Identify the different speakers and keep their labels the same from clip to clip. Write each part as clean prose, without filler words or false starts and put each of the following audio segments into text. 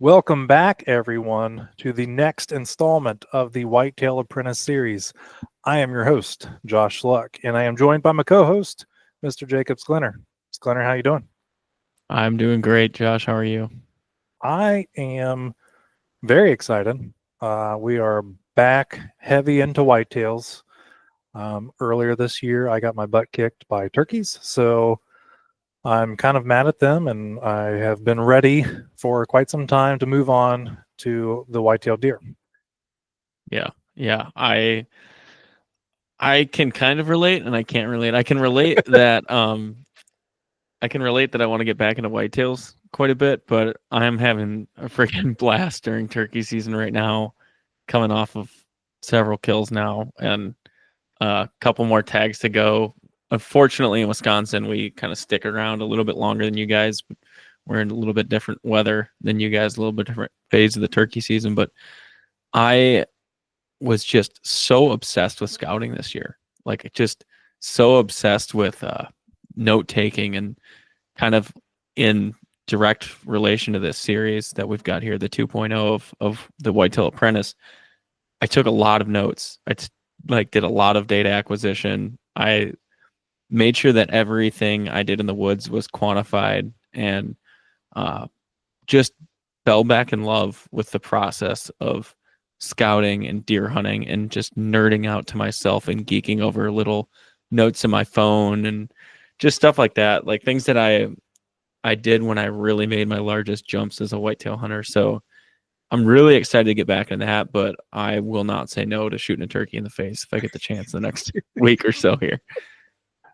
Speaker 1: Welcome back, everyone, to the next installment of the Whitetail Apprentice Series. I am your host, Josh Luck, and I am joined by my co-host, Mr. Jacob Sklenar. Sklenar, how you doing?
Speaker 2: I'm doing great, Josh. How are you?
Speaker 1: I am very excited. We are back heavy into whitetails. Earlier this year, I got my butt kicked by turkeys, so I'm kind of mad at them, and I have been ready for quite some time to move on to the whitetail deer.
Speaker 2: Yeah. I can kind of relate and I can't relate. I can relate that I want to get back into whitetails quite a bit, but I'm having a freaking blast during turkey season right now, coming off of several kills now and a couple more tags to go. Unfortunately, in Wisconsin, we kind of stick around a little bit longer than you guys. We're in a little bit different weather than you guys, a little bit different phase of the turkey season, but I was just so obsessed with scouting this year. Like just so obsessed with note taking and kind of in direct relation to this series that we've got here, the 2.0 of the Whitetail Apprentice. I took a lot of notes. Did a lot of data acquisition. I made sure that everything I did in the woods was quantified and just fell back in love with the process of scouting and deer hunting and just nerding out to myself and geeking over little notes in my phone and just stuff like that, like things that I did when I really made my largest jumps as a whitetail hunter. So I'm really excited to get back into that, but I will not say no to shooting a turkey in the face if I get the chance the next week or so here.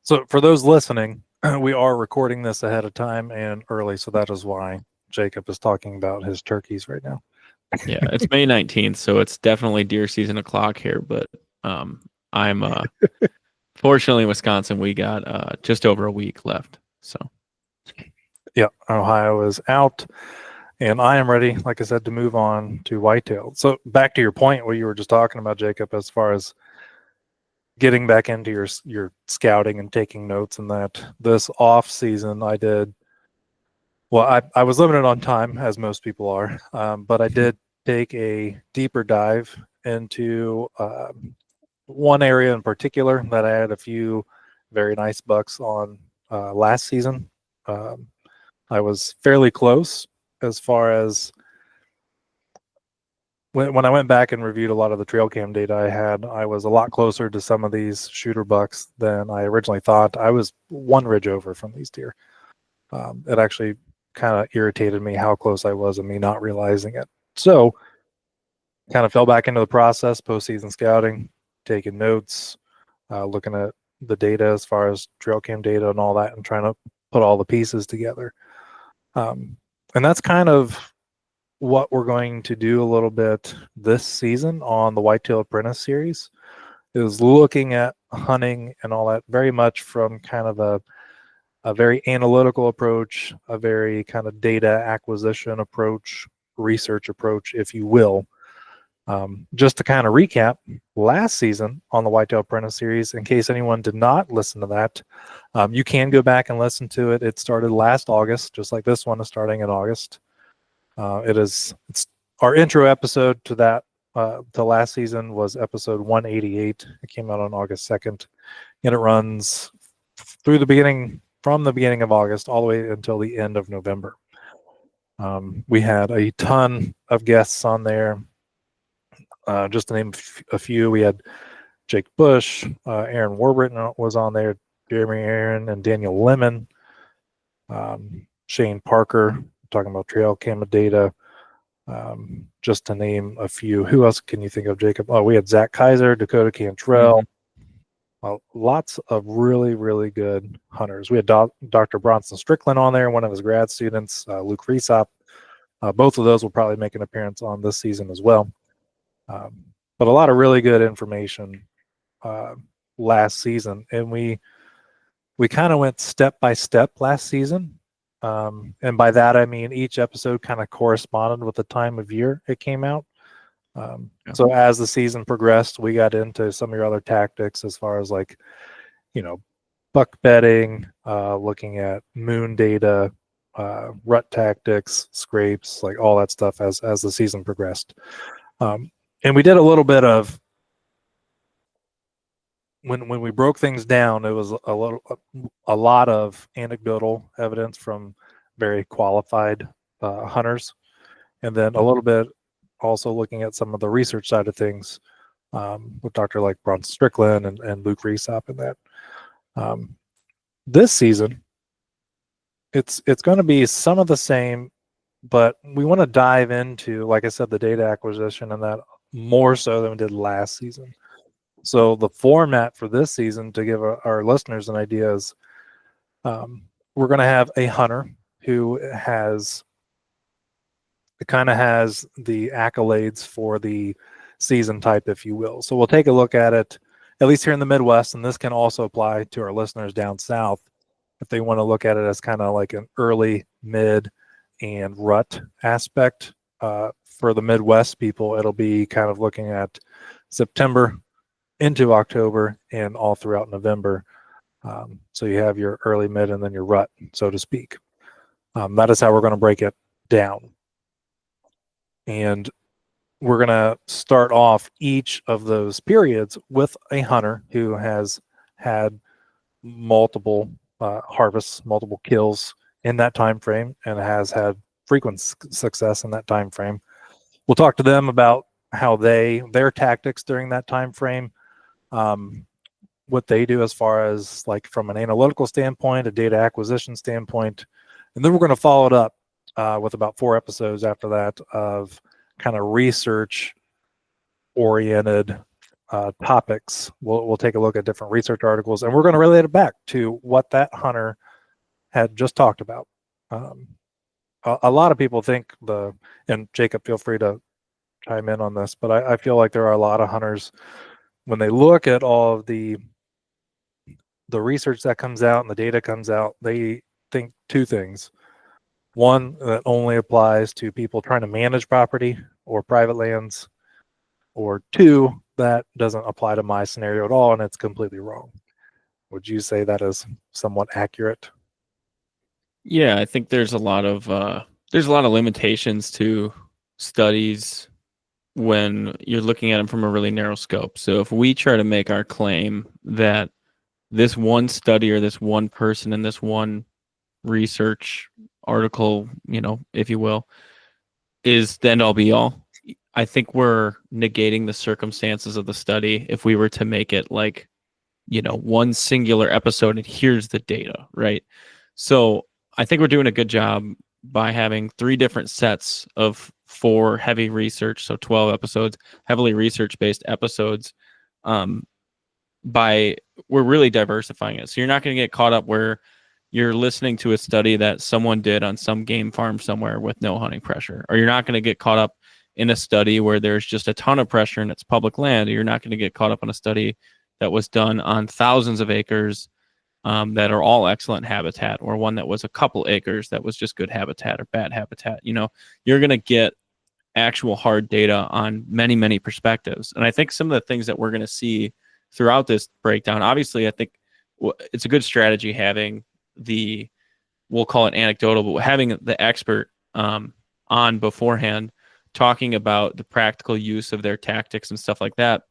Speaker 1: So for those listening, we are recording this ahead of time and early, so that is why Jacob is talking about his turkeys right now.
Speaker 2: Yeah, it's May 19th, so it's definitely deer season o'clock here, but I'm fortunately in Wisconsin we got just over a week left. So
Speaker 1: Yeah, Ohio is out, and I am ready, like I said, to move on to whitetail. So back to your point, what you were just talking about, Jacob, as far as getting back into your scouting and taking notes, and that this off season I did. Well, I was limited on time, as most people are, but I did take a deeper dive into one area in particular that I had a few very nice bucks on last season. Um, I was fairly close as far as when I went back and reviewed a lot of the trail cam data I had. I was a lot closer to some of these shooter bucks than I originally thought. I was one ridge over from these deer. It actually kind of irritated me how close I was and me not realizing it. So kind of fell back into the process, postseason scouting, taking notes, looking at the data as far as trail cam data and all that, and trying to put all the pieces together. And that's kind of what we're going to do a little bit this season on the Whitetail Apprentice Series, is looking at hunting and all that very much from kind of a very analytical approach, a very kind of data acquisition approach, research approach, if you will. Just to kind of recap last season on the Whitetail Apprentice Series, in case anyone did not listen to that, you can go back and listen to it. It started last August, just like this one is starting in August. It's our intro episode to that. To last season was episode 188. It came out on August 2nd, and it runs through from the beginning of August all the way until the end of November. We had a ton of guests on there. Just to name a few, we had Jake Bush, Aaron Warburton was on there, Jeremy Aaron, and Daniel Lemon, Shane Parker, talking about trail camera data, just to name a few. Who else can you think of, Jacob? Oh, we had Zach Kaiser, Dakota Cantrell, lots of really, really good hunters. We had Dr. Bronson Strickland on there, one of his grad students, Luke Resop. Both of those will probably make an appearance on this season as well. But a lot of really good information last season, and we kind of went step by step last season, and by that I mean each episode kind of corresponded with the time of year it came out. So as the season progressed, we got into some of your other tactics as far as buck bedding, looking at moon data, rut tactics, scrapes, like all that stuff as the season progressed. And we did a little bit of, when we broke things down, it was a lot of anecdotal evidence from very qualified hunters, and then a little bit also looking at some of the research side of things with Dr. like Bron Strickland and Luke Reesop and that. This season, it's going to be some of the same, but we want to dive into, like I said, the data acquisition and that more so than we did last season. So the format for this season, to give our listeners an idea, is we're going to have a hunter who kind of has the accolades for the season type, if you will. So we'll take a look at it, at least here in the Midwest, and this can also apply to our listeners down south if they want to look at it as kind of like an early, mid, and rut aspect. For the Midwest people, it'll be kind of looking at September into October and all throughout November. So you have your early, mid, and then your rut, so to speak. That is how we're going to break it down. And we're going to start off each of those periods with a hunter who has had multiple harvests, multiple kills in that time frame, and has had frequent success in that time frame. We'll talk to them about how their tactics during that time frame, what they do as far as like from an analytical standpoint, a data acquisition standpoint, and then we're going to follow it up with about 4 episodes after that of kind of research oriented topics. We'll take a look at different research articles, and we're going to relate it back to what that hunter had just talked about. A lot of people think and Jacob, feel free to chime in on this, but I feel like there are a lot of hunters, when they look at all of the research that comes out and the data comes out, they think 2 things. One, that only applies to people trying to manage property or private lands, or 2, that doesn't apply to my scenario at all, and it's completely wrong. Would you say that is somewhat accurate?
Speaker 2: Yeah, I think there's a lot of limitations to studies when you're looking at them from a really narrow scope. So if we try to make our claim that this one study or this one person in this one research article, if you will, is the end all be all, I think we're negating the circumstances of the study if we were to make it like, one singular episode and here's the data, right? So I think we're doing a good job by having 3 different sets of 4 heavy research, so 12 episodes, heavily research-based episodes. We're really diversifying it. So you're not going to get caught up where you're listening to a study that someone did on some game farm somewhere with no hunting pressure, or you're not going to get caught up in a study where there's just a ton of pressure and it's public land, or you're not going to get caught up on a study that was done on thousands of acres that are all excellent habitat, or one that was a couple acres that was just good habitat or bad habitat. You're going to get actual hard data on many, many perspectives. And I think some of the things that we're going to see throughout this breakdown, obviously, I think it's a good strategy having we'll call it anecdotal, but having the expert on beforehand talking about the practical use of their tactics and stuff like that.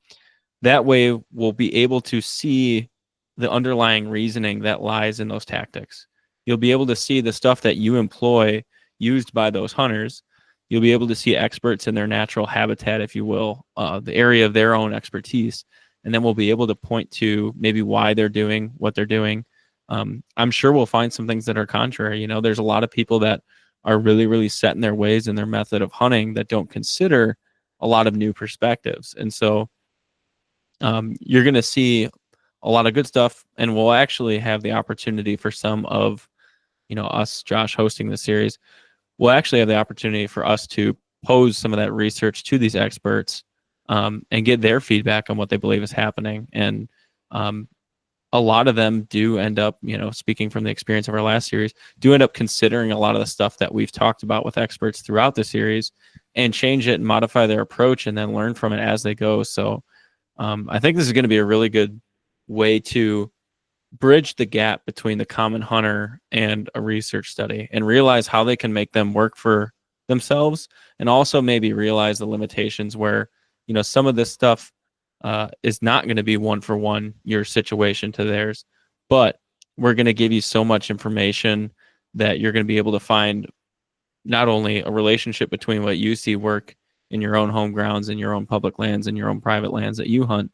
Speaker 2: That way we'll be able to see the underlying reasoning that lies in those tactics. You'll be able to see the stuff that you employ used by those hunters. You'll be able to see experts in their natural habitat, if you will, the area of their own expertise. And then we'll be able to point to maybe why they're doing what they're doing. I'm sure we'll find some things that are contrary. There's a lot of people that are really, really set in their ways and their method of hunting that don't consider a lot of new perspectives. And so you're going to see a lot of good stuff, and we'll actually have the opportunity for some of, us, Josh, hosting the series. We'll actually have the opportunity for us to pose some of that research to these experts and get their feedback on what they believe is happening. And a lot of them do end up, speaking from the experience of our last series, do end up considering a lot of the stuff that we've talked about with experts throughout the series and change it and modify their approach and then learn from it as they go. So I think this is going to be a really good way to bridge the gap between the common hunter and a research study and realize how they can make them work for themselves, and also maybe realize the limitations where, some of this stuff is not going to be one for one your situation to theirs, but we're going to give you so much information that you're going to be able to find not only a relationship between what you see work in your own home grounds and your own public lands and your own private lands that you hunt,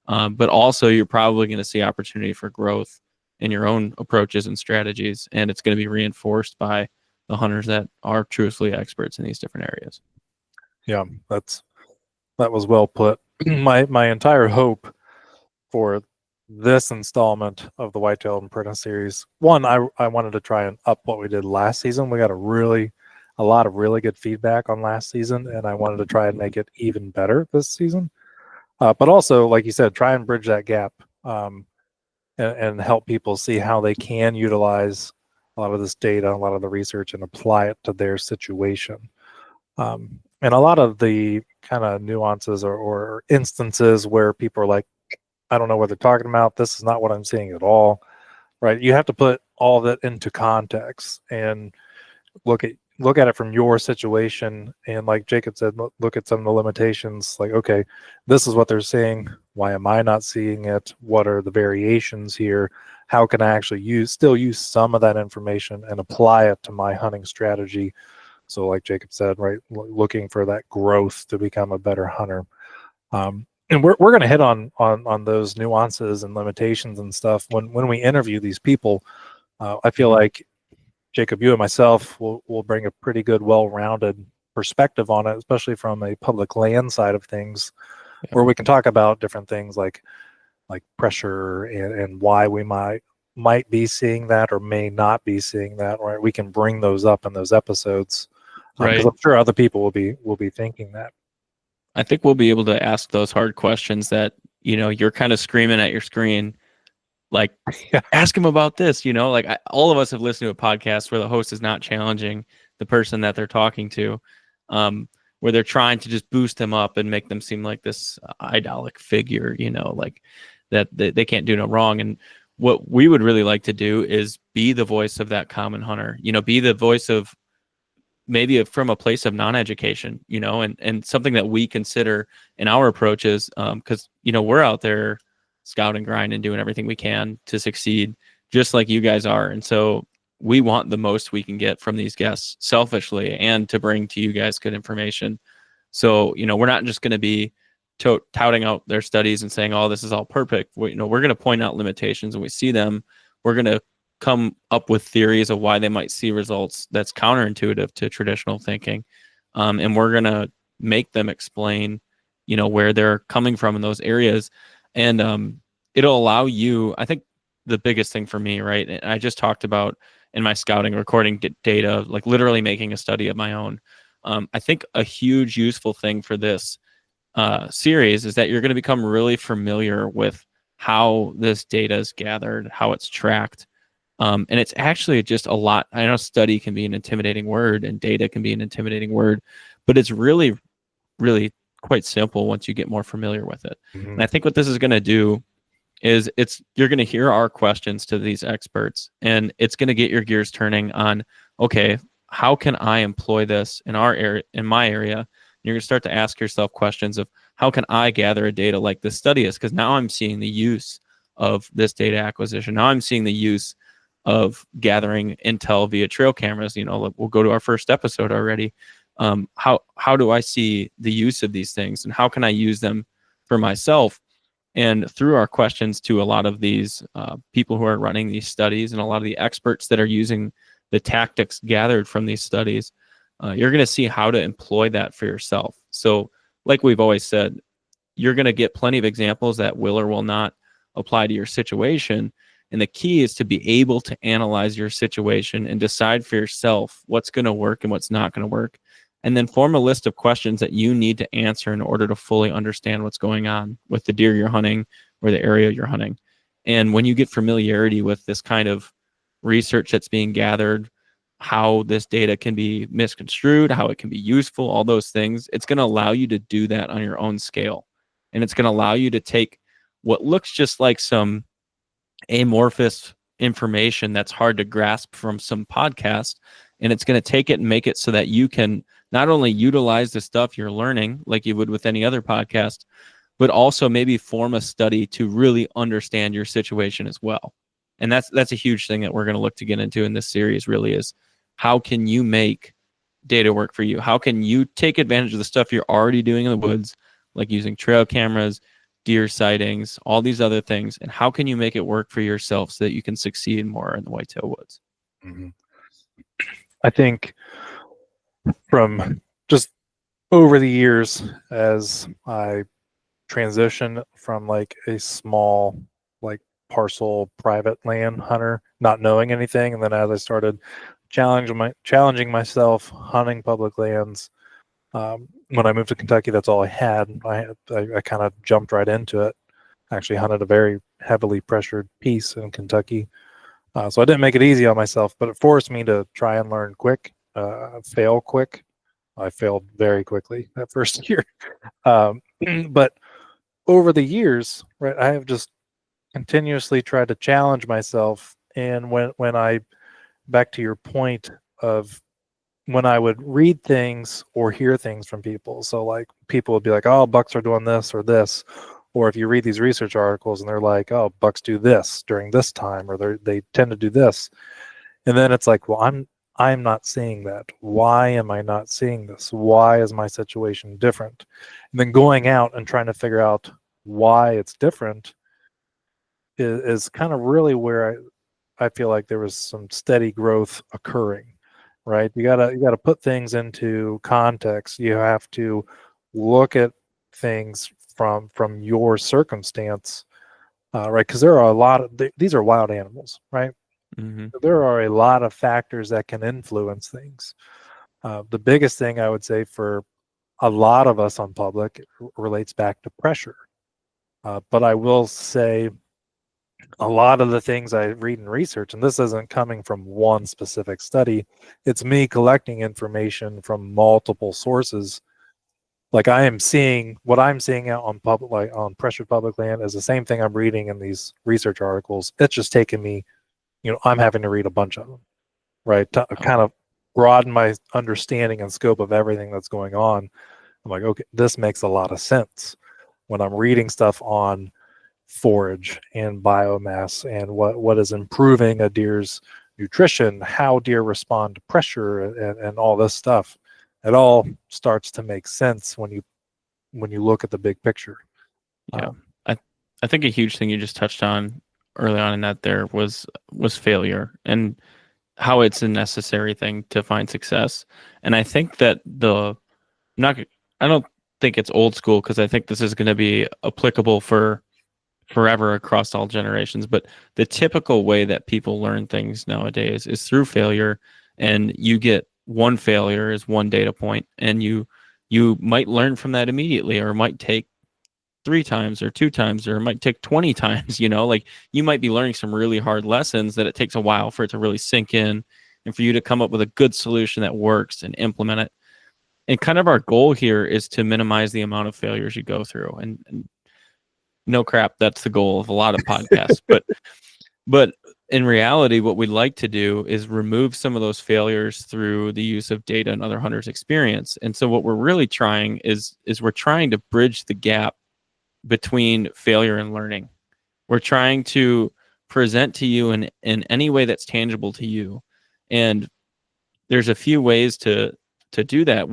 Speaker 2: but also you're probably going to see opportunity for growth in your own approaches and strategies, and it's going to be reinforced by the hunters that are truthfully experts in these different areas.
Speaker 1: Yeah, that was well put. My entire hope for this installment of the Whitetail Apprentice Series, one, I wanted to try and up what we did last season. We got a lot of really good feedback on last season, and I wanted to try and make it even better this season. But also, like you said, try and bridge that gap, and help people see how they can utilize a lot of this data, a lot of the research, and apply it to their situation. And a lot of the kind of nuances or instances where people are like, I don't know what they're talking about. This is not what I'm seeing at all. Right? You have to put all that into context and look at it from your situation. And like Jacob said, look at some of the limitations. Like, okay, this is what they're saying. Why am I not seeing it? What are the variations here? How can I actually still use some of that information and apply it to my hunting strategy? So like Jacob said, right, looking for that growth to become a better hunter. And we're going to hit on those nuances and limitations and stuff when we interview these people. I feel like Jacob, you and myself will bring a pretty good, well-rounded perspective on it, especially from a public land side of things, where we can talk about different things like pressure and why we might be seeing that or may not be seeing that. Right, we can bring those up in those episodes, because I'm sure other people will be thinking that.
Speaker 2: I think we'll be able to ask those hard questions that, you're kind of screaming at your screen, like, ask him about this, like all of us have listened to a podcast where the host is not challenging the person that they're talking to, where they're trying to just boost them up and make them seem like this idolic figure, like that they can't do no wrong. And what we would really like to do is be the voice of that common hunter, be the voice of maybe from a place of non-education, and something that we consider in our approaches, because, we're out there scout and grind and doing everything we can to succeed, just like you guys are. And so we want the most we can get from these guests selfishly and to bring to you guys good information. So, we're not just going to be touting out their studies and saying, oh, this is all perfect. We're going to point out limitations, and we see them. We're going to come up with theories of why they might see results that's counterintuitive to traditional thinking. And we're going to make them explain, where they're coming from in those areas. And it'll allow you, I think the biggest thing for me, right, and I just talked about in my scouting, recording data, like literally making a study of my own. I think a huge useful thing for this series is that you're going to become really familiar with how this data is gathered, how it's tracked. And it's actually just a lot. I know study can be an intimidating word and data can be an intimidating word, but it's really, really quite simple once you get more familiar with it. Mm-hmm. And I think what this is going to do is you're going to hear our questions to these experts, and it's going to get your gears turning on, okay, how can I employ this in our area, in my area? And you're going to start to ask yourself questions of how can I gather a data like this study is? Because now I'm seeing the use of this data acquisition. Now I'm seeing the use of gathering intel via trail cameras. We'll go to our first episode already. How do I see the use of these things, and how can I use them for myself? And through our questions to a lot of these people who are running these studies and a lot of the experts that are using the tactics gathered from these studies, you're going to see how to employ that for yourself. So like we've always said, you're going to get plenty of examples that will or will not apply to your situation. And the key is to be able to analyze your situation and decide for yourself what's going to work and what's not going to work. And then form a list of questions that you need to answer in order to fully understand what's going on with the deer you're hunting or the area you're hunting. And when you get familiarity with this kind of research that's being gathered, how this data can be misconstrued, how it can be useful, all those things, it's going to allow you to do that on your own scale. And it's going to allow you to take what looks just like some amorphous information that's hard to grasp from some podcast, and it's going to take it and make it so that you can not only utilize the stuff you're learning like you would with any other podcast, but also maybe form a study to really understand your situation as well. And that's a huge thing that we're going to look to get into in this series, really, is how can you make data work for you? How can you take advantage of the stuff you're already doing in the woods, like using trail cameras, deer sightings, all these other things, and how can you make it work for yourself so that you can succeed more in the whitetail woods?
Speaker 1: Mhm. I think from just over the years, as I transitioned from like a small, like parcel private land hunter, not knowing anything, and then as I started challenging myself hunting public lands, when I moved to Kentucky, that's all I had. I kind of jumped right into it. Actually hunted a very heavily pressured piece in Kentucky. So I didn't make it easy on myself, but it forced me to try and learn quick, fail quick. I failed very quickly that first year. But over the years, right, I have just continuously tried to challenge myself. And when I, back to your point of when I would read things or hear things from people, so like people would be like, oh, bucks are doing this or this. Or if you read these research articles and they're like, oh, bucks do this during this time, or they tend to do this. And then it's like, well, I'm not seeing that. Why am I not seeing this? Why is my situation different? And then going out and trying to figure out why it's different is kind of really where I feel like there was some steady growth occurring, right? You gotta put things into context. You have to look at things from your circumstance, right? Because there are a lot of these are wild animals, right?
Speaker 2: Mm-hmm.
Speaker 1: There are a lot of factors that can influence things. The biggest thing I would say for a lot of us on public relates back to pressure. But I will say a lot of the things I read and research, and this isn't coming from one specific study, it's me collecting information from multiple sources. Like I am seeing what I'm seeing out on public, like on pressured public land, is the same thing I'm reading in these research articles. It's just taking me, I'm having to read a bunch of them, right? To kind of broaden my understanding and scope of everything that's going on. I'm like, okay, this makes a lot of sense when I'm reading stuff on forage and biomass and what is improving a deer's nutrition, how deer respond to pressure, and all this stuff. It all starts to make sense when you look at the big picture.
Speaker 2: Yeah. I think a huge thing you just touched on early on in that there was failure and how it's a necessary thing to find success. And I think that not I don't think it's old school, because I think this is going to be applicable for forever across all generations, but the typical way that people learn things nowadays is through failure. And you get one failure is one data point, and you might learn from that immediately, or it might take 3 times or 2 times, or it might take 20 times. Like you might be learning some really hard lessons that it takes a while for it to really sink in and for you to come up with a good solution that works and implement it. And kind of our goal here is to minimize the amount of failures you go through. And no crap, that's the goal of a lot of podcasts. But in reality, what we'd like to do is remove some of those failures through the use of data and other hunters' experience. And so what we're really trying is we're trying to bridge the gap between failure and learning. We're trying to present to you in any way that's tangible to you. And there's a few ways to do that.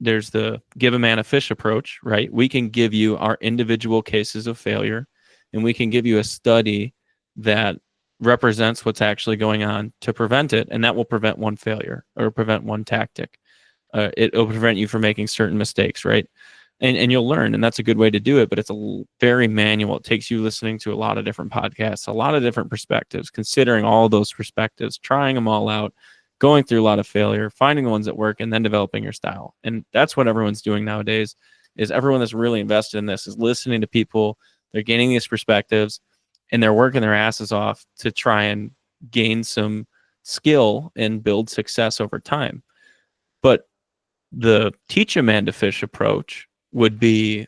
Speaker 2: There's the give a man a fish approach, right? We can give you our individual cases of failure, and we can give you a study that represents what's actually going on to prevent it, and that will prevent one failure or prevent one tactic. It will prevent you from making certain mistakes, right? And you'll learn, and that's a good way to do it, but it's very manual. It takes you listening to a lot of different podcasts, a lot of different perspectives, considering all those perspectives, trying them all out, going through a lot of failure, finding the ones that work, and then developing your style. And that's what everyone's doing nowadays. Is everyone that's really invested in this is listening to people, they're gaining these perspectives, and they're working their asses off to try and gain some skill and build success over time. But the teach a man to fish approach would be,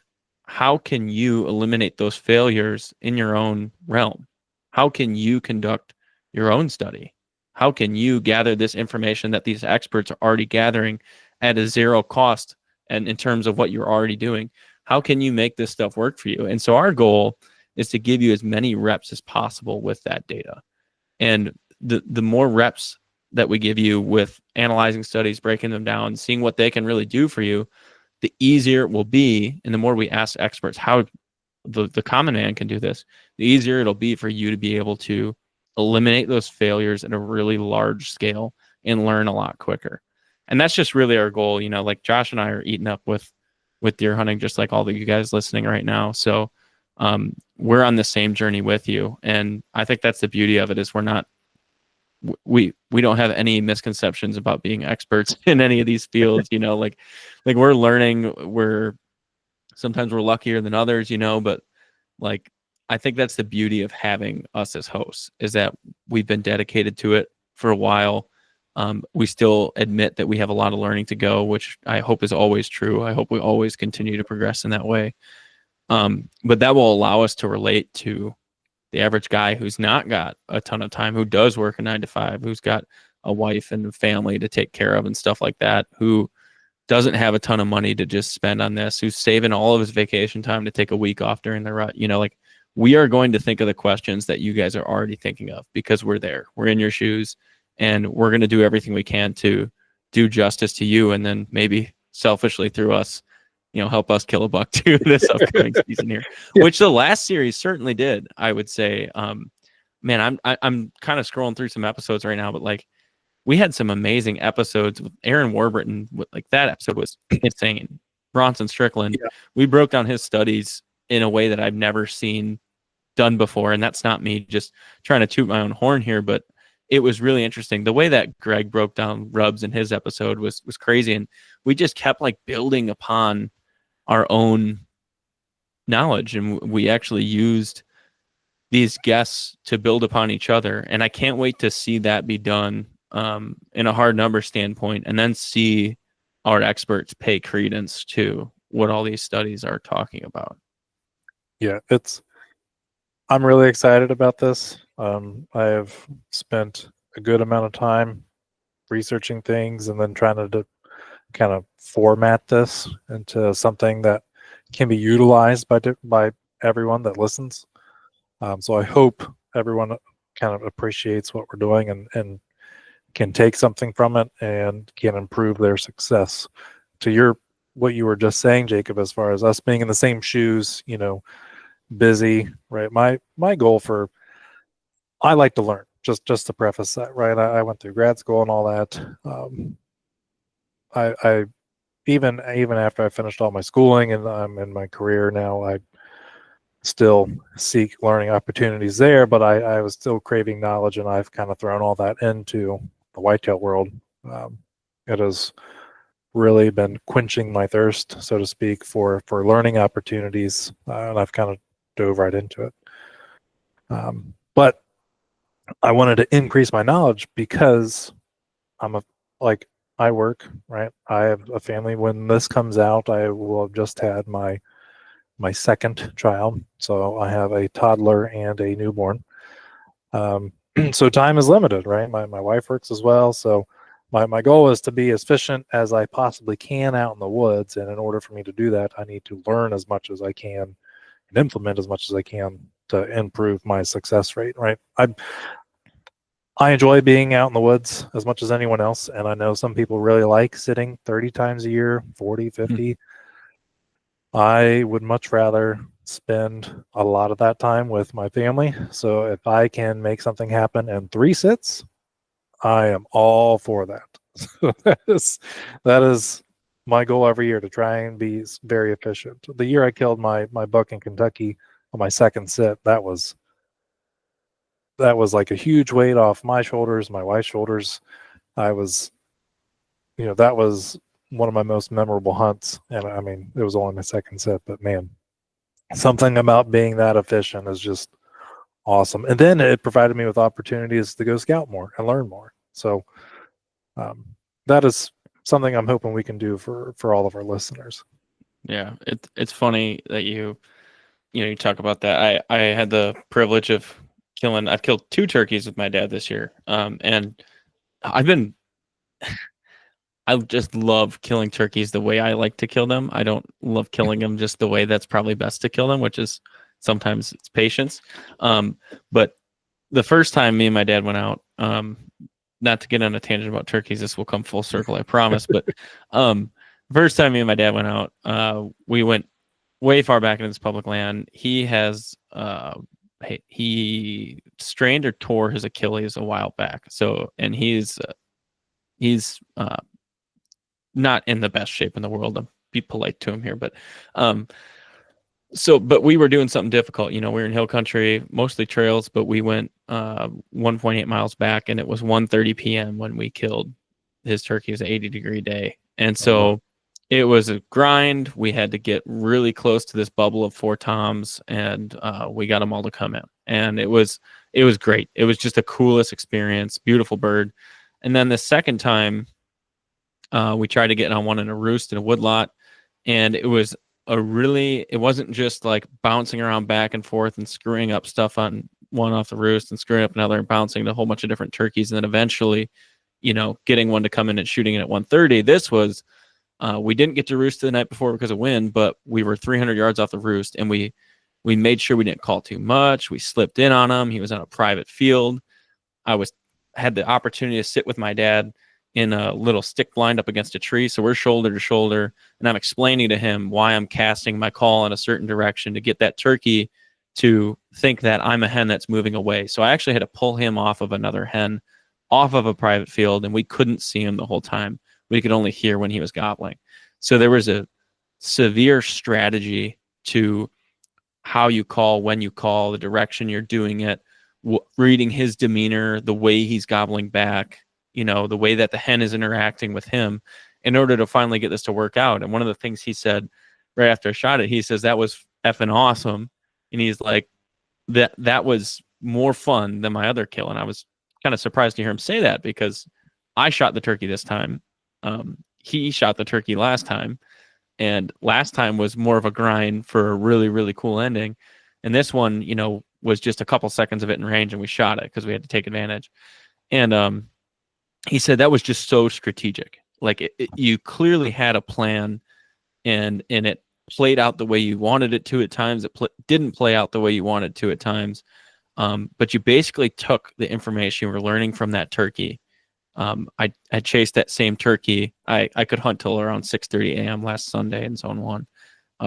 Speaker 2: how can you eliminate those failures in your own realm? how can you conduct your own study? How can you gather this information that these experts are already gathering at a zero cost, and in terms of what you're already doing? How can you make this stuff work for you? And so our goal is to give you as many reps as possible with that data. And the more reps that we give you with analyzing studies, breaking them down, seeing what they can really do for you, the easier it will be. And the more we ask experts how the common man can do this, the easier it'll be for you to be able to eliminate those failures at a really large scale and learn a lot quicker. And that's just really our goal. You know, like Josh and I are eating up with deer hunting, just like all of you guys listening right now. So we're on the same journey with you. And I think that's the beauty of it, is we don't have any misconceptions about being experts in any of these fields. You know, like we're learning, sometimes we're luckier than others, you know, but like, I think that's the beauty of having us as hosts, is that we've been dedicated to it for a while. We still admit that we have a lot of learning to go, which I hope is always true. I hope we always continue to progress in that way. But that will allow us to relate to the average guy who's not got a ton of time, who does work a 9 to 5, who's got a wife and a family to take care of and stuff like that, who doesn't have a ton of money to just spend on this, who's saving all of his vacation time to take a week off during the rut. You know, like, we are going to think of the questions that you guys are already thinking of, because we're there, we're in your shoes, and we're going to do everything we can to do justice to you. And then maybe selfishly through us, you know, help us kill a buck too this upcoming season here,
Speaker 1: Yeah.
Speaker 2: which the last series certainly did, I would say. Man, I'm kind of scrolling through some episodes right now, but like, we had some amazing episodes with Aaron Warburton. Like, that episode was insane. Bronson Strickland,
Speaker 1: Yeah.
Speaker 2: we broke down his studies in a way that I've never seen done before. And that's not me just trying to toot my own horn here, but it was really interesting. The way that Greg broke down rubs in his episode was crazy. And we just kept like building upon our own knowledge. And we actually used these guests to build upon each other. And I can't wait to see that be done in a hard number standpoint, and then see our experts pay credence to what all these studies are talking about.
Speaker 1: Yeah, I'm really excited about this. I have spent a good amount of time researching things and then trying to kind of format this into something that can be utilized by everyone that listens. So I hope everyone kind of appreciates what we're doing and can take something from it and can improve their success. To what you were just saying, Jacob, as far as us being in the same shoes, you know, busy, right? My goal I like to learn. Just to preface that, right? I went through grad school and all that. I even after I finished all my schooling and I'm in my career now, I still seek learning opportunities there, but I was still craving knowledge, and I've kind of thrown all that into the whitetail world. It has really been quenching my thirst, so to speak, for learning opportunities, and I've kind of dove right into it. But I wanted to increase my knowledge because I work, right? I have a family. When this comes out, I will have just had my second child. So I have a toddler and a newborn. So time is limited, right? My wife works as well. So my goal is to be as efficient as I possibly can out in the woods. And in order for me to do that, I need to learn as much as I can and implement as much as I can to improve my success rate, right? I enjoy being out in the woods as much as anyone else. And I know some people really like sitting 30 times a year, 40, 50. I would much rather spend a lot of that time with my family. So if I can make something happen in 3 sits, I am all for that. So that is my goal every year, to try and be very efficient. The year I killed my buck in Kentucky on my second sit, that was like a huge weight off my shoulders, my wife's shoulders. That was one of my most memorable hunts. And I mean, it was only my second sit, but man, something about being that efficient is just awesome. And then it provided me with opportunities to go scout more and learn more. So that is something I'm hoping we can do for all of our listeners.
Speaker 2: Yeah, it's funny that you talk about that. I had the privilege of I've killed 2 turkeys with my dad this year. And I just love killing turkeys the way I like to kill them. I don't love killing them just the way that's probably best to kill them, which is sometimes it's patience. But the first time me and my dad went out, not to get on a tangent about turkeys, this will come full circle, I promise. But first time me and my dad went out, we went way far back into this public land. He strained or tore his Achilles a while back. So, and he's not in the best shape in the world. I'll be polite to him here, but but we were doing something difficult. We were in hill country, mostly trails, but we went 1.8 miles back, and it was 1:30 p.m. when we killed his turkey. It was an 80-degree day, and so it was a grind. We had to get really close to this bubble of 4 toms, and we got them all to come in, and it was great. It was just the coolest experience. Beautiful bird. And then the second time, we tried to get on one in a roost in a woodlot, and it wasn't just like bouncing around back and forth and screwing up stuff on one off the roost and screwing up another and bouncing a whole bunch of different turkeys, and then eventually, getting one to come in and shooting it at 1:30. This was, we didn't get to roost the night before because of wind, but we were 300 yards off the roost, and we made sure we didn't call too much. We slipped in on him. He was on a private field. Had the opportunity to sit with my dad in a little stick blind up against a tree. So we're shoulder to shoulder, and I'm explaining to him why I'm casting my call in a certain direction to get that turkey to think that I'm a hen that's moving away. So I actually had to pull him off of another hen, off of a private field, and we couldn't see him the whole time. We could only hear when he was gobbling. So there was a severe strategy to how you call, when you call, the direction you're doing it, reading his demeanor, the way he's gobbling back, the way that the hen is interacting with him in order to finally get this to work out. And one of the things he said right after I shot it, he says, "That was effing awesome." And he's like, that was more fun than my other kill. And I was kind of surprised to hear him say that, because I shot the turkey this time. He shot the turkey last time, and last time was more of a grind for a really, really cool ending. And this one, was just a couple seconds of it in range, and we shot it because we had to take advantage. And he said that was just so strategic. Like you clearly had a plan, and it played out the way you wanted it to at times. It didn't play out the way you wanted to at times. But you basically took the information you were learning from that turkey. I chased that same turkey. I could hunt till around 6:30 a.m. last Sunday in Zone 1,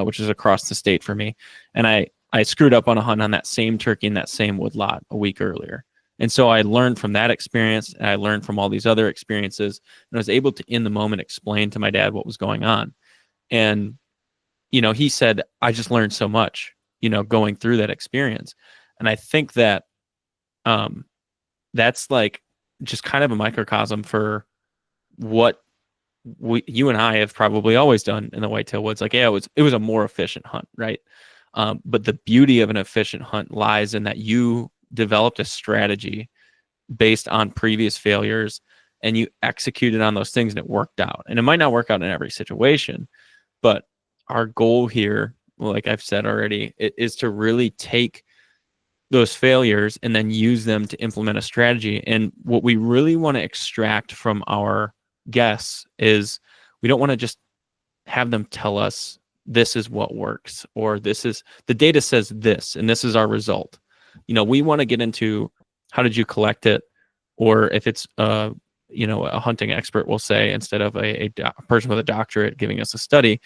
Speaker 2: which is across the state for me. And I screwed up on a hunt on that same turkey in that same woodlot a week earlier. And so I learned from that experience, and I learned from all these other experiences, and I was able to, in the moment, explain to my dad what was going on. And, he said, I just learned so much, going through that experience. And I think that that's like just kind of a microcosm for what you and I have probably always done in the whitetail woods. Like, yeah, it was a more efficient hunt, right? But the beauty of an efficient hunt lies in that you developed a strategy based on previous failures, and you executed on those things, and it worked out. And it might not work out in every situation, but our goal here, like I've said already, is to really take those failures and then use them to implement a strategy. And what we really want to extract from our guests is, we don't want to just have them tell us this is what works, or this is the data says this, and this is our result. We want to get into, how did you collect it? Or if it's a hunting expert will say, instead of a person with a doctorate giving us a study,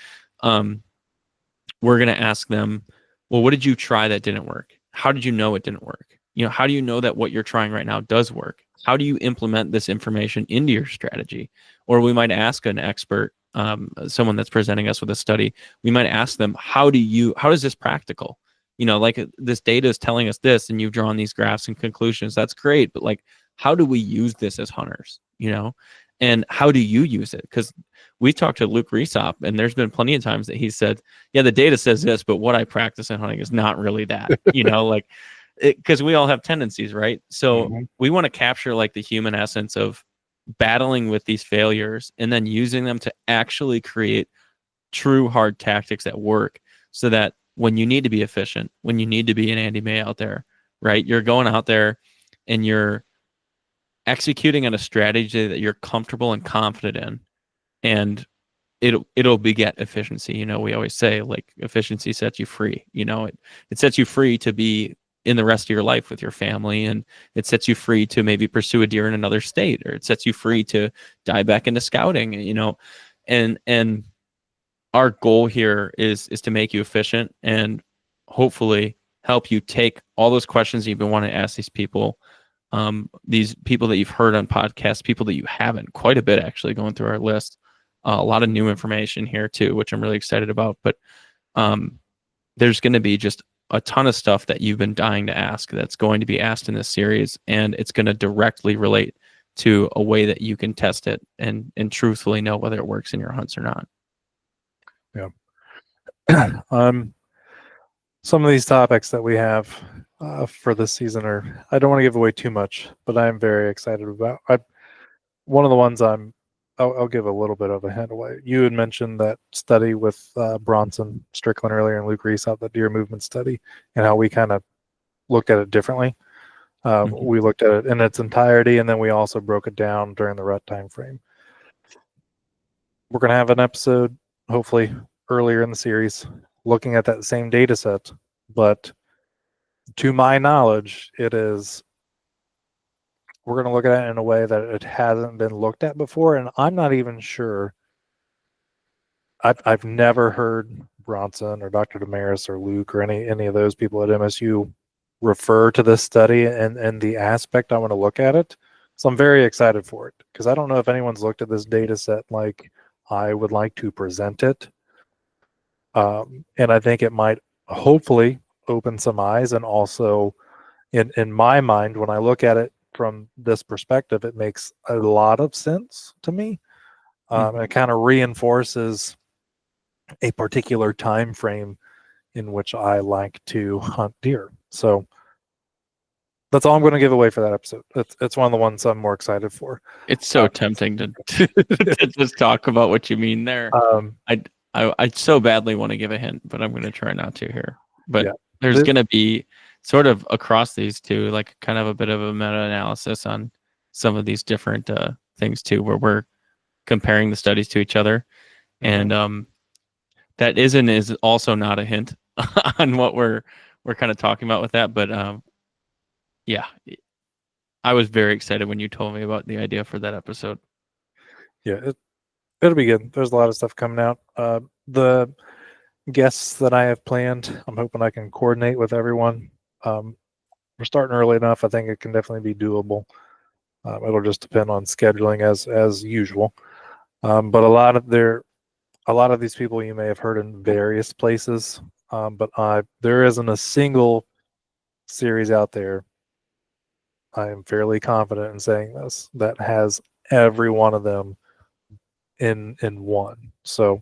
Speaker 2: we're going to ask them, well, what did you try that didn't work? How did you know it didn't work? How do you know that what you're trying right now does work? How do you implement this information into your strategy? Or we might ask an expert, someone that's presenting us with a study, we might ask them, how is this practical? Like, this data is telling us this, and you've drawn these graphs and conclusions. That's great. But like, how do we use this as hunters? And how do you use it? Because we talked to Luke Resop, and there's been plenty of times that he said, yeah, the data says this, but what I practice in hunting is not really that, like, because we all have tendencies, right? So we want to capture like the human essence of battling with these failures, and then using them to actually create true hard tactics that work, so that when you need to be efficient, when you need to be an Andy May out there, right? You're going out there and you're executing on a strategy that you're comfortable and confident in, and it'll beget efficiency. You know, we always say like efficiency sets you free. You know, it sets you free to be in the rest of your life with your family, and it sets you free to maybe pursue a deer in another state, or it sets you free to dive back into scouting. You know, and our goal here is to make you efficient and hopefully help you take all those questions you've been wanting to ask these people that you've heard on podcasts, people that you haven't, quite a bit actually going through our list. A lot of new information here too, which I'm really excited about. But there's going to be just a ton of stuff that you've been dying to ask that's going to be asked in this series, and it's going to directly relate to a way that you can test it and truthfully know whether it works in your hunts or not.
Speaker 1: Yeah. Some of these topics that we have for this season are, I don't want to give away too much, but I'm very excited about. One of the ones I'll give a little bit of a hint away. You had mentioned that study with Bronson Strickland earlier and Luke Reese out, the deer movement study, and how we kind of looked at it differently. We looked at it in its entirety, and then we also broke it down during the rut time frame. We're going to have an episode, hopefully earlier in the series, looking at that same data set, but to my knowledge, we're going to look at it in a way that it hasn't been looked at before, and I'm not even sure. I've never heard Bronson or Dr. Damaris or Luke or any of those people at MSU refer to this study and the aspect I want to look at it. So I'm very excited for it, because I don't know if anyone's looked at this data set like I would like to present it. And I think it might hopefully open some eyes, and also in my mind, when I look at it from this perspective, it makes a lot of sense to me. And it kind of reinforces a particular time frame in which I like to hunt deer. So that's all I'm going to give away for that episode. It's one of the ones I'm more excited for.
Speaker 2: It's so tempting to just talk about what you mean there. I so badly want to give a hint, but I'm going to try not to here. But yeah, there's going to be sort of across these two, like kind of a bit of a meta-analysis on some of these different things too, where we're comparing the studies to each other. And that is also not a hint on what we're kind of talking about with that. But yeah, I was very excited when you told me about the idea for that episode.
Speaker 1: Yeah, it'll be good. There's a lot of stuff coming out. The guests that I have planned, I'm hoping I can coordinate with everyone. We're starting early enough. I think it can definitely be doable. It'll just depend on scheduling as usual. But a lot of these people you may have heard in various places. But there isn't a single series out there, I am fairly confident in saying this, that has every one of them in one. So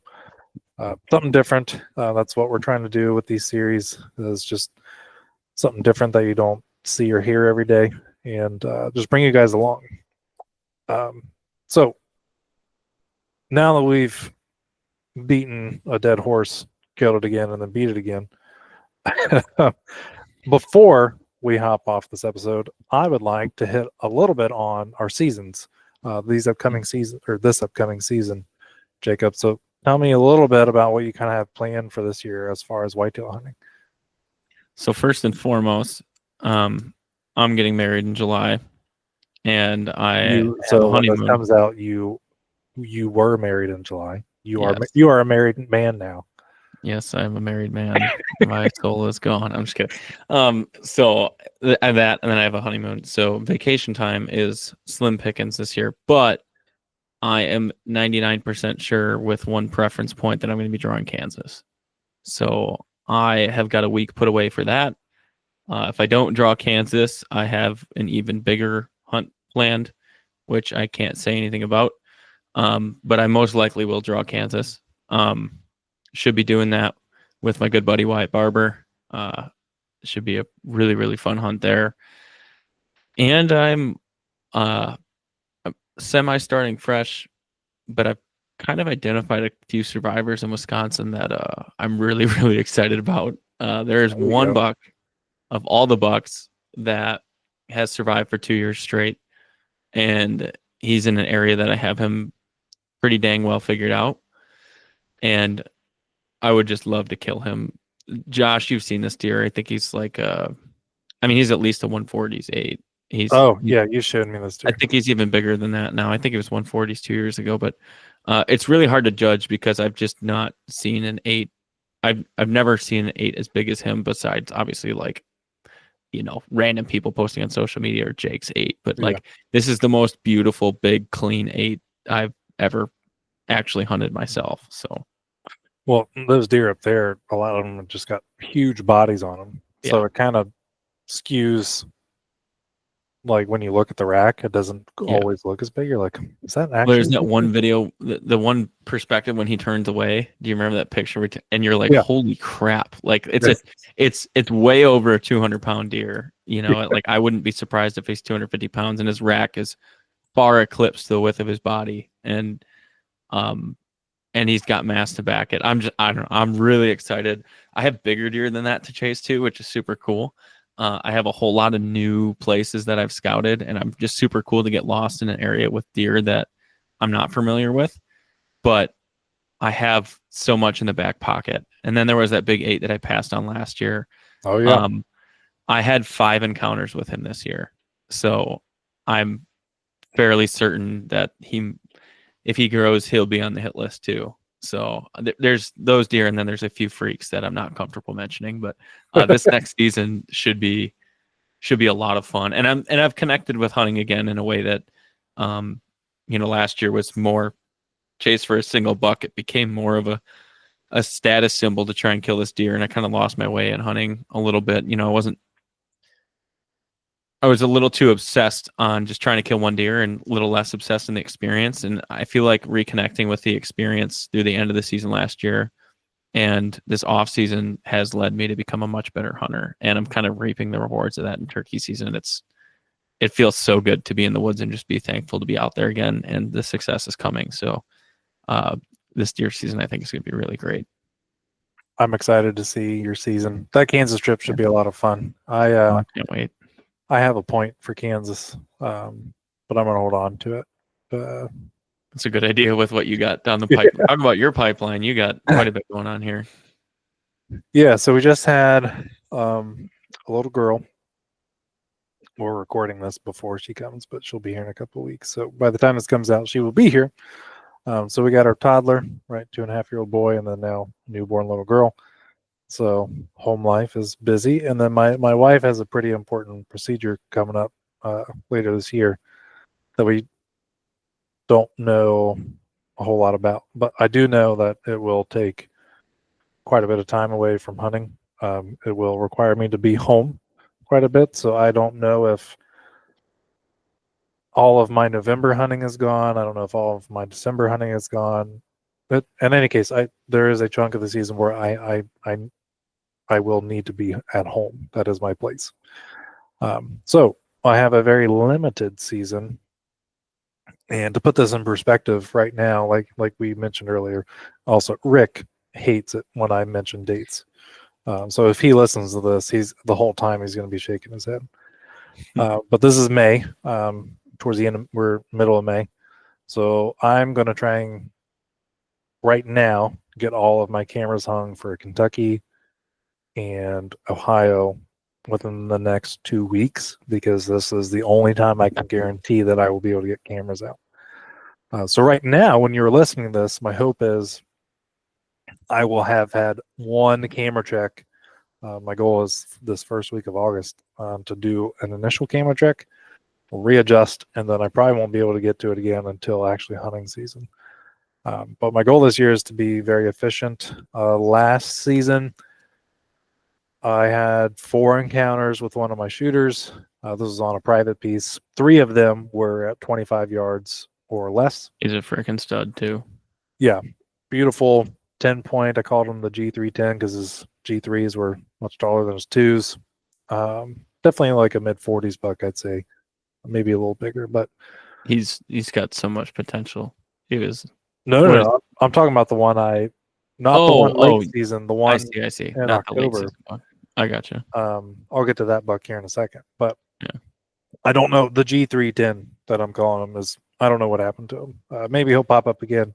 Speaker 1: something different. That's what we're trying to do with these series, is just something different that you don't see or hear every day, and just bring you guys along. So now that we've beaten a dead horse, killed it again, and then beat it again, before we hop off this episode, I would like to hit a little bit on our seasons, this upcoming season, Jacob. So tell me a little bit about what you kind of have planned for this year as far as whitetail hunting.
Speaker 2: So first and foremost, I'm getting married in July, and
Speaker 1: so when this comes out, you were married in July. You are a married man now.
Speaker 2: Yes, I'm a married man. My soul is gone. I'm just kidding. So that, and then I have a honeymoon. So vacation time is slim pickings this year, but I am 99% sure with one preference point that I'm going to be drawing Kansas. So I have got a week put away for that. If I don't draw Kansas, I have an even bigger hunt planned, which I can't say anything about. But I most likely will draw Kansas. Should be doing that with my good buddy Wyatt Barber. Should be a really, really fun hunt there. And I'm semi-starting fresh, but I've kind of identified a few survivors in Wisconsin that I'm really, really excited about. There is one buck of all the bucks that has survived for 2 years straight, and he's in an area that I have him pretty dang well figured out, and I would just love to kill him. Josh, you've seen this deer. I think he's like I mean, he's at least a 140s 8.
Speaker 1: Oh yeah, you showed me this
Speaker 2: I
Speaker 1: deer.
Speaker 2: think he's even bigger than that now. I think it was 140s 2 years ago, but it's really hard to judge because I've just not seen an 8. I've never seen an 8 as big as him, besides obviously like, random people posting on social media or Jake's 8. But
Speaker 1: Yeah.
Speaker 2: like, this is the most beautiful, big, clean 8 I've ever actually hunted myself. So
Speaker 1: Well, those deer up there, a lot of them have just got huge bodies on them, so
Speaker 2: yeah.
Speaker 1: it kind of skews. Like when you look at the rack, it doesn't
Speaker 2: Yeah.
Speaker 1: always look as big. You're like, is that
Speaker 2: Well, there's
Speaker 1: actually
Speaker 2: that one
Speaker 1: bigger?
Speaker 2: video, the one perspective when he turns away. Do you remember that picture? And you're like,
Speaker 1: Yeah.
Speaker 2: holy crap! Like
Speaker 1: Yes.
Speaker 2: it's way over a 200-pound deer. Like I wouldn't be surprised if he's 250 pounds, and his rack is far eclipsed the width of his body, um, and he's got mass to back it. I don't know. I'm really excited. I have bigger deer than that to chase too, which is super cool. I have a whole lot of new places that I've scouted, and I'm just super cool to get lost in an area with deer that I'm not familiar with. But I have so much in the back pocket. And then there was that big 8 that I passed on last year.
Speaker 1: Oh yeah.
Speaker 2: Um, I had 5 encounters with him this year, so I'm fairly certain that if he grows, he'll be on the hit list too. So there's those deer, and then there's a few freaks that I'm not comfortable mentioning. But this next season should be a lot of fun, and I've connected with hunting again in a way that, last year was more chase for a single buck. It became more of a status symbol to try and kill this deer, and I kind of lost my way in hunting a little bit. I was a little too obsessed on just trying to kill one deer and a little less obsessed in the experience. And I feel like reconnecting with the experience through the end of the season last year and this off season has led me to become a much better hunter. And I'm kind of reaping the rewards of that in turkey season. It feels so good to be in the woods and just be thankful to be out there again. And the success is coming. So this deer season, I think, is going to be really great.
Speaker 1: I'm excited to see your season. That Kansas trip should be a lot of fun.
Speaker 2: I can't wait.
Speaker 1: I have a point for Kansas, but I'm going to hold on to it.
Speaker 2: That's a good idea with what you got down the pipe. Talk about your pipeline. You got quite a bit going on here.
Speaker 1: Yeah, so we just had a little girl. We're recording this before she comes, but she'll be here in a couple of weeks. So by the time this comes out, she will be here. So we got our toddler, right, 2.5-year-old boy, and then now newborn little girl. So home life is busy. And then my wife has a pretty important procedure coming up later this year that we don't know a whole lot about. But I do know that it will take quite a bit of time away from hunting. It will require me to be home quite a bit. So I don't know if all of my November hunting is gone. I don't know if all of my December hunting is gone. But in any case, there is a chunk of the season where I will need to be at home. That is my place. So I have a very limited season. And to put this in perspective right now, like we mentioned earlier, also Rick hates it when I mention dates. So if he listens to this, the whole time he's going to be shaking his head. But this is May. Towards the end, we're middle of May. So I'm going to try and right now get all of my cameras hung for Kentucky and Ohio within the next 2 weeks, because this is the only time I can guarantee that I will be able to get cameras out. So right now, when you're listening to this, my hope is I will have had one camera check. My goal is this first week of August to do an initial camera check, readjust, and then I probably won't be able to get to it again until actually hunting season. But my goal this year is to be very efficient. Last season, I had 4 encounters with one of my shooters. This was on a private piece. 3 of them were at 25 yards or less.
Speaker 2: He's a freaking stud too.
Speaker 1: Yeah, beautiful 10-point. I called him the G310 because his G3s were much taller than his 2s. Definitely like a mid-40s buck, I'd say. Maybe a little bigger, but
Speaker 2: he's got so much potential. He was
Speaker 1: no. I'm talking about the one the one late season, the one
Speaker 2: I see.
Speaker 1: in
Speaker 2: Not
Speaker 1: October.
Speaker 2: the late season one. I gotcha.
Speaker 1: I'll get to that buck here in a second, but
Speaker 2: Yeah.
Speaker 1: I don't know. The G310 that I'm calling him is, I don't know what happened to him. Maybe he'll pop up again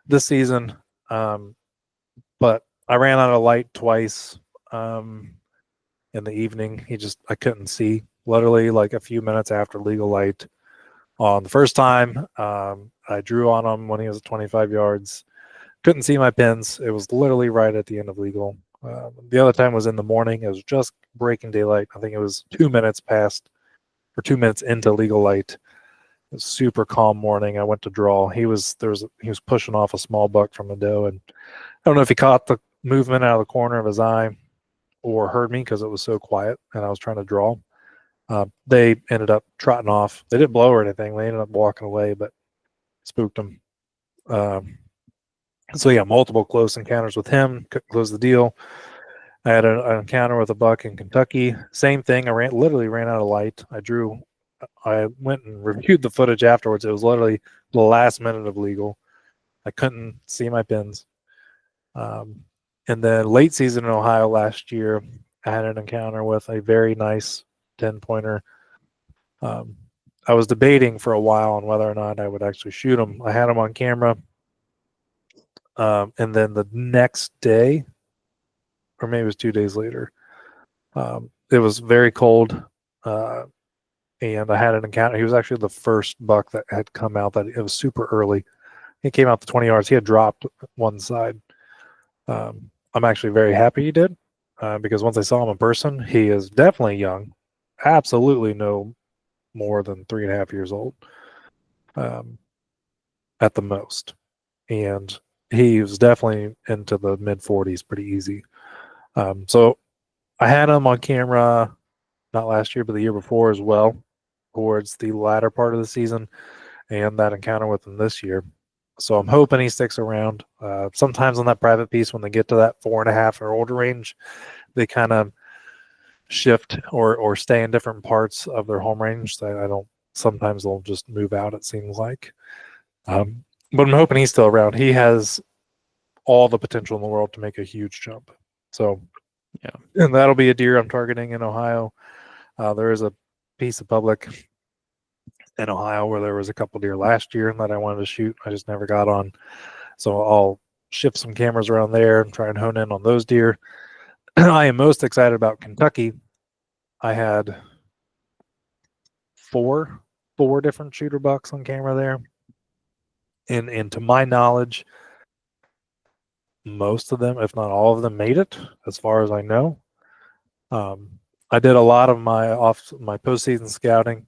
Speaker 1: this season. But I ran out of light twice in the evening. I couldn't see, literally like a few minutes after legal light. On the first time, I drew on him when he was at 25 yards. Couldn't see my pins. It was literally right at the end of legal. The other time was in the morning. It was just breaking daylight. I think it was 2 minutes past or 2 minutes into legal light. It was super calm morning. I went to draw. He was pushing off a small buck from a doe, and I don't know if he caught the movement out of the corner of his eye or heard me because it was so quiet and I was trying to draw. They ended up trotting off. They didn't blow or anything. They ended up walking away, but spooked them. So yeah, multiple close encounters with him. Couldn't close the deal. I had an encounter with a buck in Kentucky. Same thing. I literally ran out of light. I went and reviewed the footage afterwards. It was literally the last minute of legal. I couldn't see my pins. And then late season in Ohio last year, I had an encounter with a very nice 10-pointer. I was debating for a while on whether or not I would actually shoot him. I had him on camera. And then the next day, or maybe it was 2 days later, it was very cold. And I had an encounter. He was actually the first buck that had come out. That it was super early. He came out to 20 yards. He had dropped one side. I'm actually very happy he did, because once I saw him in person, he is definitely young. Absolutely no more than 3.5 years old, at the most. And he was definitely into the mid 40s pretty easy. So I had him on camera not last year, but the year before as well, towards the latter part of the season, and that encounter with him this year. So I'm hoping he sticks around. Sometimes on that private piece, when they get to that 4.5 or older range, they kind of shift or stay in different parts of their home range. So I don't. Sometimes they'll just move out. It seems like. But I'm hoping he's still around. He has all the potential in the world to make a huge jump. So
Speaker 2: Yeah.
Speaker 1: And that'll be a deer I'm targeting in Ohio. There is a piece of public in Ohio where there was a couple deer last year that I wanted to shoot. I just never got on. So I'll shift some cameras around there and try and hone in on those deer. I am most excited about Kentucky. I had four different shooter bucks on camera there. And to my knowledge, most of them, if not all of them, made it, as far as I know. I did a lot of my postseason scouting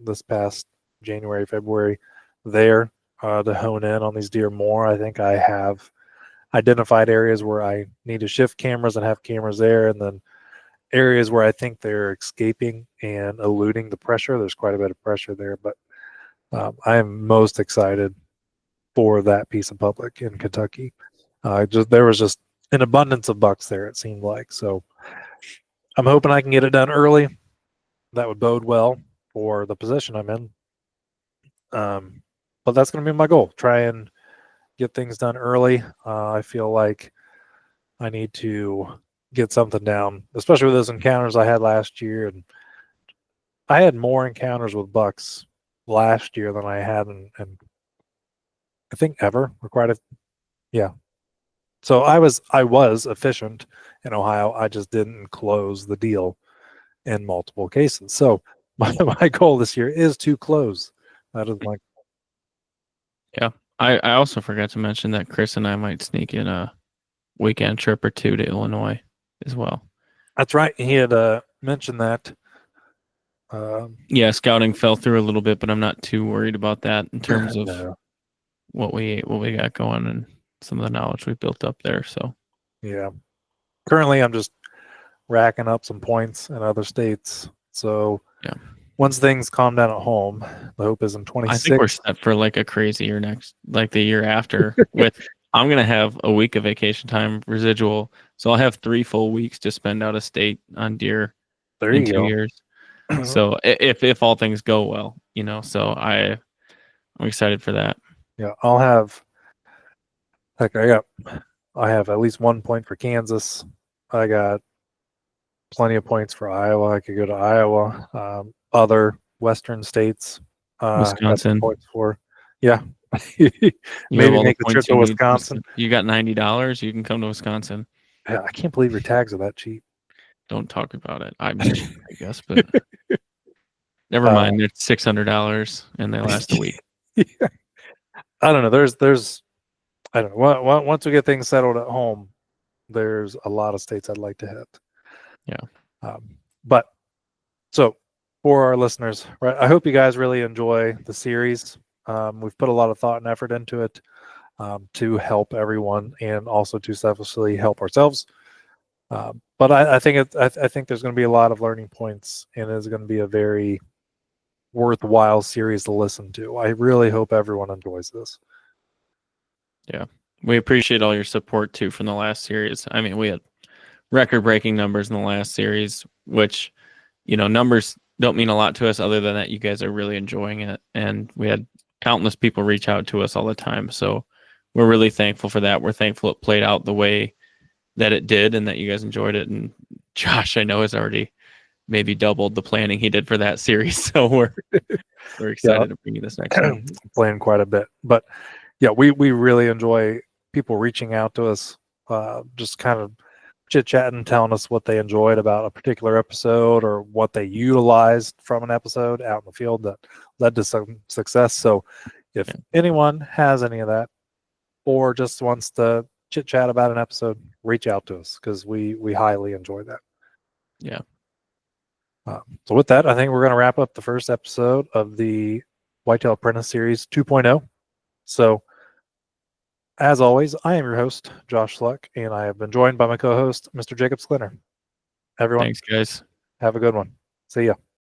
Speaker 1: this past January, February there to hone in on these deer more. I think I have identified areas where I need to shift cameras and have cameras there, and then areas where I think they're escaping and eluding the pressure. There's quite a bit of pressure there, but I am most excited for that piece of public in Kentucky. There was just an abundance of bucks there, it seemed like. So I'm hoping I can get it done early. That would bode well for the position I'm in. But that's going to be my goal. Try and get things done early. I feel like I need to get something down, especially with those encounters I had last year. And I had more encounters with bucks last year than I had in I think ever. Yeah. So I was efficient in Ohio. I just didn't close the deal in multiple cases. So my goal this year is to close. That is my.
Speaker 2: Yeah. I also forgot to mention that Chris and I might sneak in a weekend trip or two to Illinois as well.
Speaker 1: That's right. He had mentioned that.
Speaker 2: Yeah, scouting fell through a little bit, but I'm not too worried about that in terms of
Speaker 1: No.
Speaker 2: what we got going and some of the knowledge we built up there. So
Speaker 1: Yeah. Currently, I'm just racking up some points in other states. So
Speaker 2: yeah,
Speaker 1: once things calm down at home, the hope is in
Speaker 2: I think we're
Speaker 1: 26.
Speaker 2: set for like a crazy year like the year after. I'm gonna have a week of vacation time residual, so I'll have 3 full weeks to spend out of state on deer
Speaker 1: There
Speaker 2: in
Speaker 1: you
Speaker 2: 2 years.
Speaker 1: go.
Speaker 2: So if all things go well, so I'm excited for that.
Speaker 1: Yeah, I'll have. Heck, I have at least 1 point for Kansas. I got plenty of points for Iowa. I could go to Iowa. Other Western states, got some
Speaker 2: Wisconsin.
Speaker 1: points for. Yeah.
Speaker 2: You have
Speaker 1: Maybe
Speaker 2: all the
Speaker 1: make the trip
Speaker 2: points
Speaker 1: to
Speaker 2: you need.
Speaker 1: Wisconsin.
Speaker 2: You got $90. You can come to Wisconsin.
Speaker 1: Yeah, I can't believe your tags are that cheap.
Speaker 2: Don't talk about it. I'm cheap, I guess, but never mind. It's $600 and they last a week.
Speaker 1: Yeah. I don't know. There's I don't know. Once we get things settled at home, there's a lot of states I'd like to hit.
Speaker 2: Yeah.
Speaker 1: But so for our listeners, right? I hope you guys really enjoy the series. We've put a lot of thought and effort into it to help everyone and also to selfishly help ourselves. But I think I think there's going to be a lot of learning points, and it's going to be a very worthwhile series to listen to. I really hope everyone enjoys this.
Speaker 2: Yeah. We appreciate all your support too from the last series. I mean, we had record-breaking numbers in the last series, which, numbers don't mean a lot to us other than that you guys are really enjoying it. And we had countless people reach out to us all the time. So we're really thankful for that. We're thankful it played out the way that it did and that you guys enjoyed it. And Josh, I know, has already maybe doubled the planning he did for that series. So we're excited to bring you this next one.
Speaker 1: Playing quite a bit. But yeah, we really enjoy people reaching out to us, just kind of chit-chatting, telling us what they enjoyed about a particular episode or what they utilized from an episode out in the field that led to some success. So if anyone has any of that or just wants to chit-chat about an episode, reach out to us because we highly enjoy that.
Speaker 2: Yeah.
Speaker 1: So with that, I think we're going to wrap up the first episode of the Whitetail Apprentice Series 2.0. So as always, I am your host, Josh Sluck, and I have been joined by my co-host, Mr. Jacob Sklenar. Everyone,
Speaker 2: Thanks, guys.
Speaker 1: have a good one. See ya.